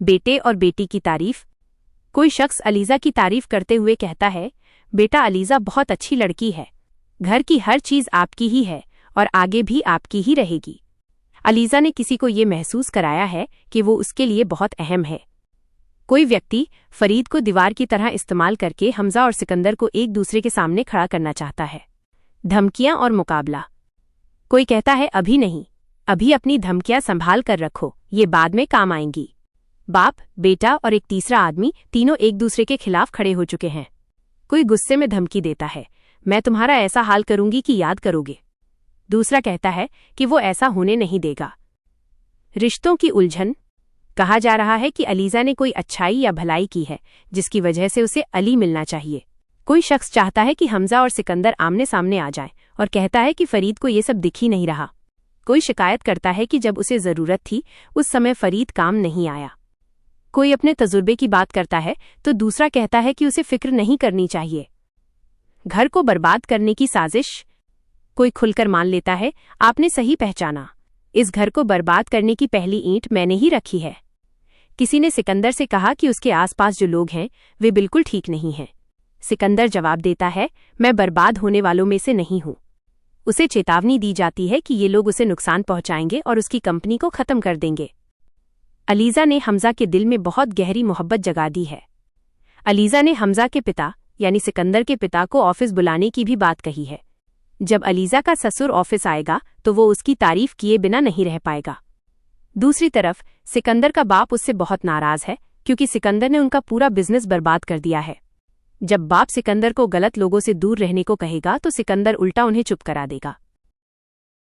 बेटे और बेटी की तारीफ। कोई शख्स अलीज़ा की तारीफ करते हुए कहता है, बेटा अलीज़ा बहुत अच्छी लड़की है, घर की हर चीज़ आपकी ही है और आगे भी आपकी ही रहेगी। अलीज़ा ने किसी को ये महसूस कराया है कि वो उसके लिए बहुत अहम है। कोई व्यक्ति फरीद को दीवार की तरह इस्तेमाल करके हमजा और सिकंदर को एक दूसरे के सामने खड़ा करना चाहता है। धमकियां और मुकाबला। कोई कहता है, अभी नहीं, अभी अपनी धमकियां संभाल कर रखो, ये बाद में काम आएंगी। बाप, बेटा और एक तीसरा आदमी तीनों एक दूसरे के खिलाफ खड़े हो चुके हैं। कोई गुस्से में धमकी देता है, मैं तुम्हारा ऐसा हाल करूंगी कि याद करोगे। दूसरा कहता है कि वो ऐसा होने नहीं देगा। रिश्तों की उलझन। कहा जा रहा है कि अलीज़ा ने कोई अच्छाई या भलाई की है जिसकी वजह से उसे अली मिलना चाहिए। कोई शख्स चाहता है कि हमजा और सिकंदर आमने सामने आ जाएं और कहता है कि फरीद को ये सब दिख ही नहीं रहा। कोई शिकायत करता है कि जब उसे ज़रूरत थी उस समय फरीद काम नहीं आया। कोई अपने तजुर्बे की बात करता है तो दूसरा कहता है कि उसे फिक्र नहीं करनी चाहिए। घर को बर्बाद करने की साजिश। कोई खुलकर मान लेता है, आपने सही पहचाना, इस घर को बर्बाद करने की पहली ईंट मैंने ही रखी है। किसी ने सिकंदर से कहा कि उसके आसपास जो लोग हैं वे बिल्कुल ठीक नहीं हैं। सिकंदर जवाब देता है, मैं बर्बाद होने वालों में से नहीं हूं। उसे चेतावनी दी जाती है कि ये लोग उसे नुकसान पहुंचाएंगे और उसकी कंपनी को खत्म कर देंगे। अलीज़ा ने हमजा के दिल में बहुत गहरी मोहब्बत जगा दी है। अलीज़ा ने हमजा के पिता यानी सिकंदर के पिता को ऑफिस बुलाने की भी बात कही है। जब अलीज़ा का ससुर ऑफिस आएगा तो वो उसकी तारीफ किए बिना नहीं रह पाएगा। दूसरी तरफ सिकंदर का बाप उससे बहुत नाराज है क्योंकि सिकंदर ने उनका पूरा बिजनेस बर्बाद कर दिया है। जब बाप सिकंदर को गलत लोगों से दूर रहने को कहेगा तो सिकंदर उल्टा उन्हें चुप करा देगा।